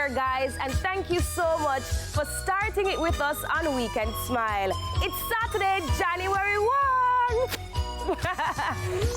Year, guys, and thank you so much for starting it with us on Weekend Smile. It's Saturday, January 1!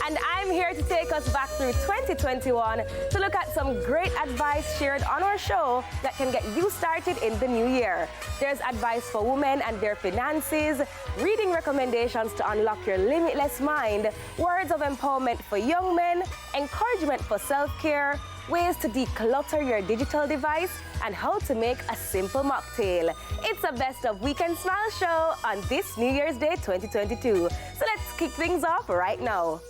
And I'm here to take us back through 2021 to look at some great advice shared on our show that can get you started in the new year. There's advice for women and their finances, reading recommendations to unlock your limitless mind, words of empowerment for young men, encouragement for self-care, ways to declutter your digital device, and how to make a simple mocktail. It's a best of Weekend Smile show on this New Year's Day 2022. So let's kick things off right now.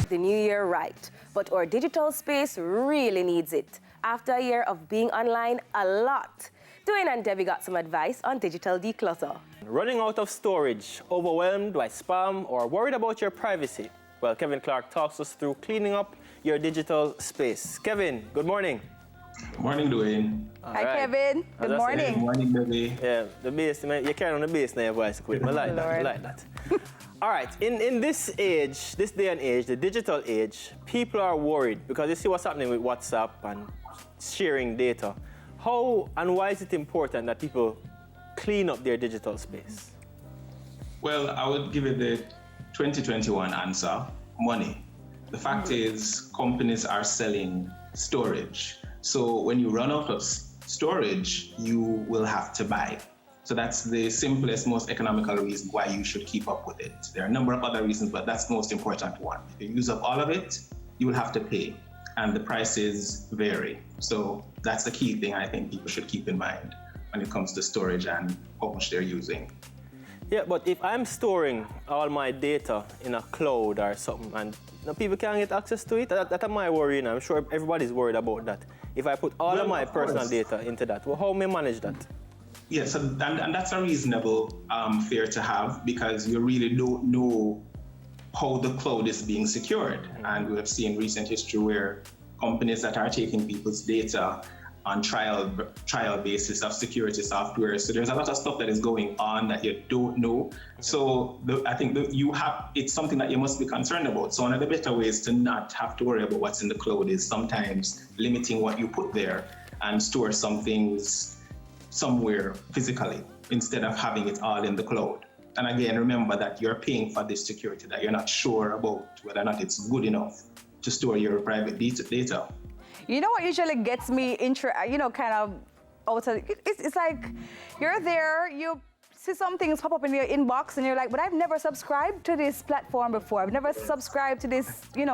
The new year right, but our digital space really needs it. After a year of being online a lot, Dwayne and Debbie got some advice on digital declutter. Running out of storage, overwhelmed by spam, or worried about your privacy? Well, Kevin Clark talks us through cleaning up your digital space. Kevin, good morning. Good morning, Dwayne. Hi, Kevin. Good morning. Good morning, Debbie. Yeah, the bass, you're carrying on the bass now, your voice quick. I like that, I like that. All right, in this age, this day and age, the digital age, people are worried because you see what's happening with WhatsApp and sharing data. How and why is it important that people clean up their digital space? Well, I would give it the 2021 answer, money. The fact is, companies are selling storage. So when you run out of storage, you will have to buy. So that's the simplest, most economical reason why you should keep up with it. There are a number of other reasons, but that's the most important one. If you use up all of it, you will have to pay, and the prices vary. So that's the key thing I think people should keep in mind when it comes to storage and how much they're using. Yeah, but if I'm storing all my data in a cloud or something and people can't get access to it, that's my worry. I'm sure everybody's worried about that. If I put all of my personal data into that, well, how may I manage that? Yes, and that's a reasonable fear to have because you really don't know how the cloud is being secured. And we have seen recent history where companies that are taking people's data on trial basis of security software. So there's a lot of stuff that is going on that you don't know. So I think it's something that you must be concerned about. So one of the better ways to not have to worry about what's in the cloud is sometimes limiting what you put there and store some things somewhere physically instead of having it all in the cloud. And again, remember that you're paying for this security, that you're not sure about whether or not it's good enough to store your private data. You know what usually gets me kind of out of it's like you're there, you see some things pop up in your inbox and you're like, but I've never subscribed to this platform before. I've never subscribed to this, and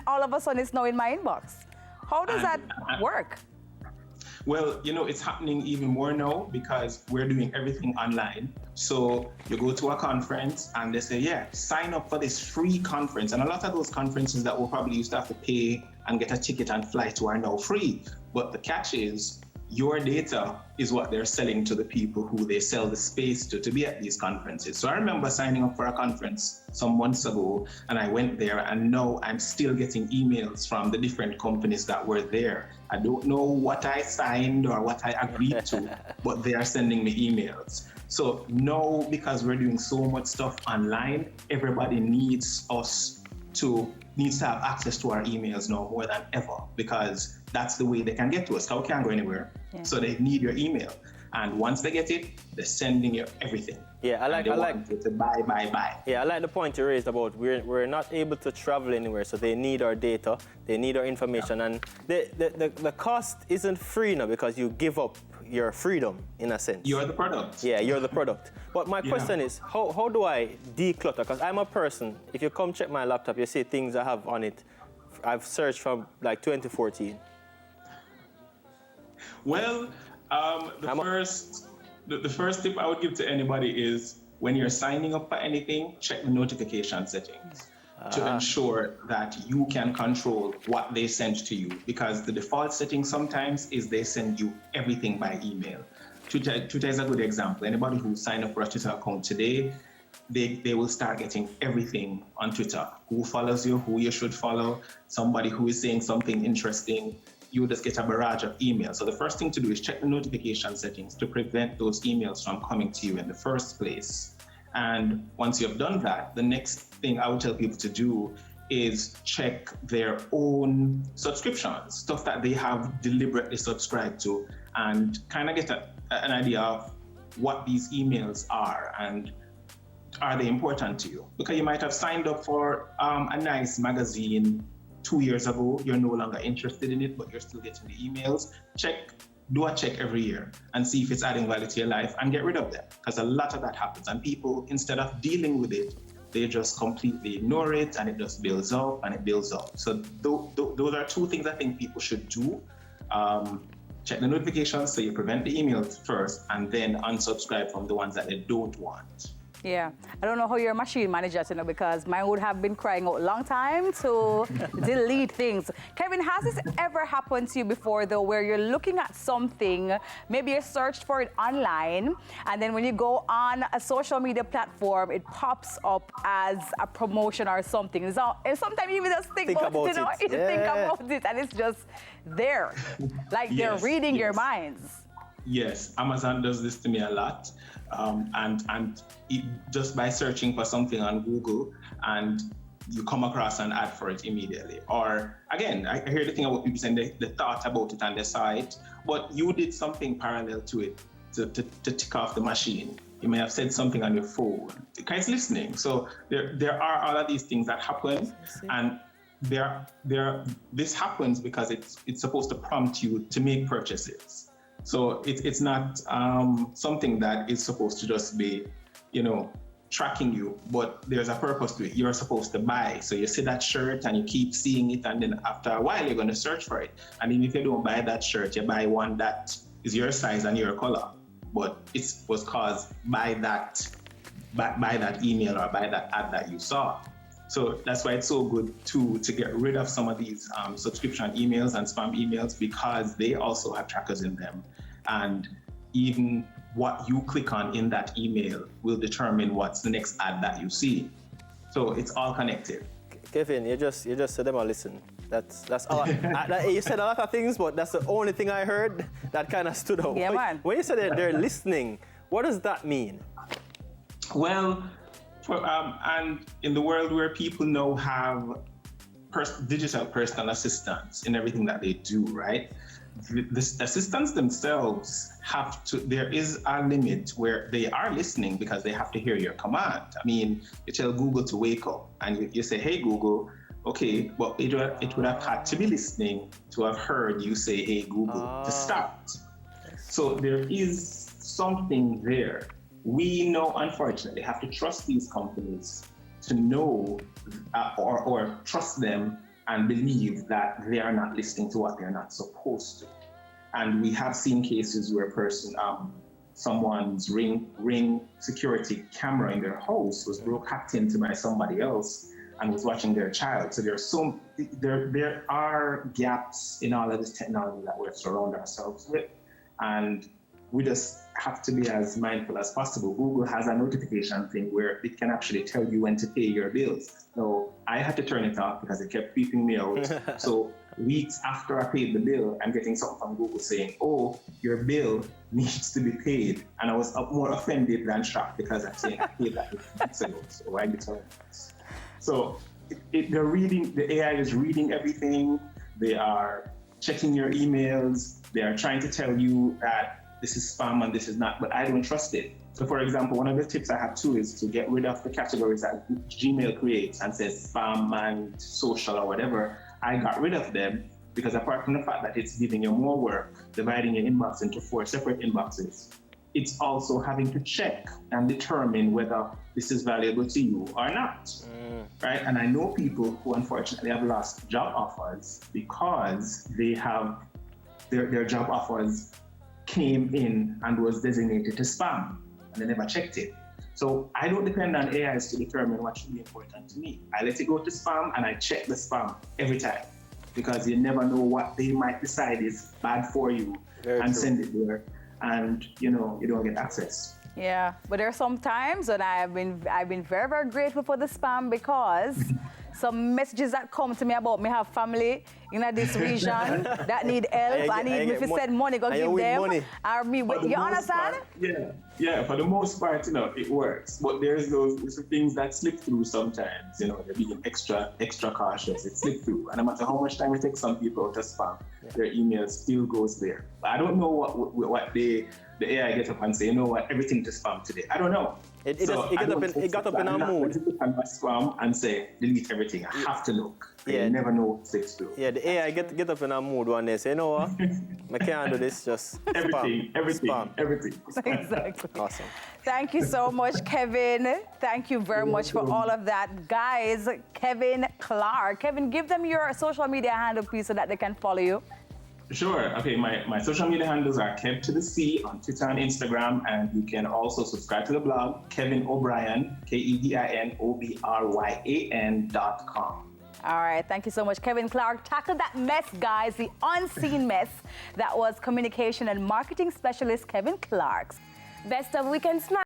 all of a sudden it's now in my inbox. How does that work? Well, it's happening even more now because we're doing everything online. So you go to a conference and they say, yeah, sign up for this free conference. And a lot of those conferences that we probably used to have to pay and get a ticket and fly to are now free. But the catch is your data is what they're selling to the people who they sell the space to be at these conferences. So I remember signing up for a conference some months ago and I went there and now I'm still getting emails from the different companies that were there. I don't know what I signed or what I agreed to, but they are sending me emails. So now, because we're doing so much stuff online, everybody needs to have access to our emails now more than ever because that's the way they can get to us. How we can't go anywhere. Yeah. So they need your email. And once they get it, they're sending you everything. Yeah, I like you to buy. Yeah, I like the point you raised about we're not able to travel anywhere, so they need our data, they need our information, and the cost isn't free now because you give up your freedom in a sense. You're the product. Yeah, you're the product. But my question is, how do I declutter? Because I'm a person, if you come check my laptop, you see things I have on it. I've searched from like 2014. Well, the first tip I would give to anybody is when you're signing up for anything, check the notification settings to ensure that you can control what they send to you. Because the default setting sometimes is they send you everything by email. Twitter is a good example. Anybody who signed up for a Twitter account today, they will start getting everything on Twitter. Who follows you, who you should follow, somebody who is saying something interesting. You just get a barrage of emails. So the first thing to do is check the notification settings to prevent those emails from coming to you in the first place. And once you've done that, the next thing I would tell people to do is check their own subscriptions, stuff that they have deliberately subscribed to, and kind of get an idea of what these emails are and are they important to you? Because you might have signed up for a nice magazine 2 years ago, you're no longer interested in it, but you're still getting the emails. Do a check every year and see if it's adding value to your life and get rid of them. Because a lot of that happens. And people, instead of dealing with it, they just completely ignore it and it just builds up and it builds up. So those are two things I think people should do. Check the notifications so you prevent the emails first and then unsubscribe from the ones that they don't want. Yeah, I don't know how your machine manages, because mine would have been crying out a long time to delete things. Kevin, has this ever happened to you before, though, where you're looking at something, maybe you searched for it online, and then when you go on a social media platform, it pops up as a promotion or something. So, and sometimes you even just think about it, you think about it, and it's just there, like they're reading your minds. Yes, Amazon does this to me a lot. And just by searching for something on Google and you come across an ad for it immediately. Or again, I hear the thing about people saying they thought about it and they saw it, but you did something parallel to it to tick off the machine. You may have said something on your phone. The guy's listening. So there are all of these things that happen, and this happens because it's supposed to prompt you to make purchases. So it's not something that is supposed to just be, tracking you, but there's a purpose to it. You're supposed to buy. So you see that shirt and you keep seeing it, and then after a while you're going to search for it. And even if you don't buy that shirt, you buy one that is your size and your color, but it was caused by that email or by that ad that you saw. So that's why it's so good to get rid of some of these subscription emails and spam emails, because they also have trackers in them. And even what you click on in that email will determine what's the next ad that you see. So it's all connected. Kevin, you just said them all listen. That's all. You said a lot of things, but that's the only thing I heard that kind of stood out. Yeah, man. When you said that they're listening, what does that mean? Well, and in the world where people now have digital personal assistants in everything that they do, right? The assistants themselves there is a limit where they are listening because they have to hear your command. I mean, you tell Google to wake up and you say, hey, Google, okay, but it would have had to be listening to have heard you say, hey, Google, to start. So there is something there. We know, unfortunately, have to trust these companies to know or trust them and believe that they are not listening to what they're not supposed to. And we have seen cases where someone's ring security camera in their house was hacked into by somebody else and was watching their child. So there are gaps in all of this technology that we surround ourselves with. And we just have to be as mindful as possible. Google has a notification thing where it can actually tell you when to pay your bills. So I had to turn it off because it kept beeping me out. So weeks after I paid the bill, I'm getting something from Google saying, oh, your bill needs to be paid. And I was more offended than shocked because I'm saying I paid that weeks ago. So why did you tell me this? So they're reading, the AI is reading everything. They are checking your emails. They are trying to tell you that this is spam and this is not, but I don't trust it. So for example, one of the tips I have too is to get rid of the categories that Gmail creates and says spam and social or whatever. I got rid of them because apart from the fact that it's giving you more work, dividing your inbox into 4 separate inboxes, it's also having to check and determine whether this is valuable to you or not, right? And I know people who unfortunately have lost job offers because they have their job offers came in and was designated to spam, and they never checked it. So I don't depend on AIs to determine what should be important to me. I let it go to spam and I check the spam every time, because you never know what they might decide is bad for you. Very and true. Send it there, and you don't get access. Yeah, but there are some times when I've been very, very grateful for the spam, because some messages that come to me about me have family in this region that need help. I need me to send money, go give them. Money. Or me, you understand? Yeah, for the most part, it works. But there's those things that slip through sometimes, they're being extra cautious. It slips through. And no matter how much time it takes some people to spam, their email still goes there. But I don't know what the AI get up and say, you know what, everything to spam today. I don't know. It got up in a mood. I spam and say, delete everything. I have to look. You never know what slips through. Yeah, the AI get up in a mood one day, say, you know what, I can't do this, just everything. Exactly. Awesome. Thank you so much, Kevin. Thank you very much for all of that. Guys, Kevin Clark. Kevin, give them your social media handle, please, so that they can follow you. Sure. Okay, my social media handles are Kev to the C on Twitter and Instagram, and you can also subscribe to the blog, Kevin O'Brien, KevinObryan.com. All right, thank you so much, Kevin Clark. Tackle that mess, guys, the unseen mess. That was communication and marketing specialist Kevin Clark. Best of Weekend Smile.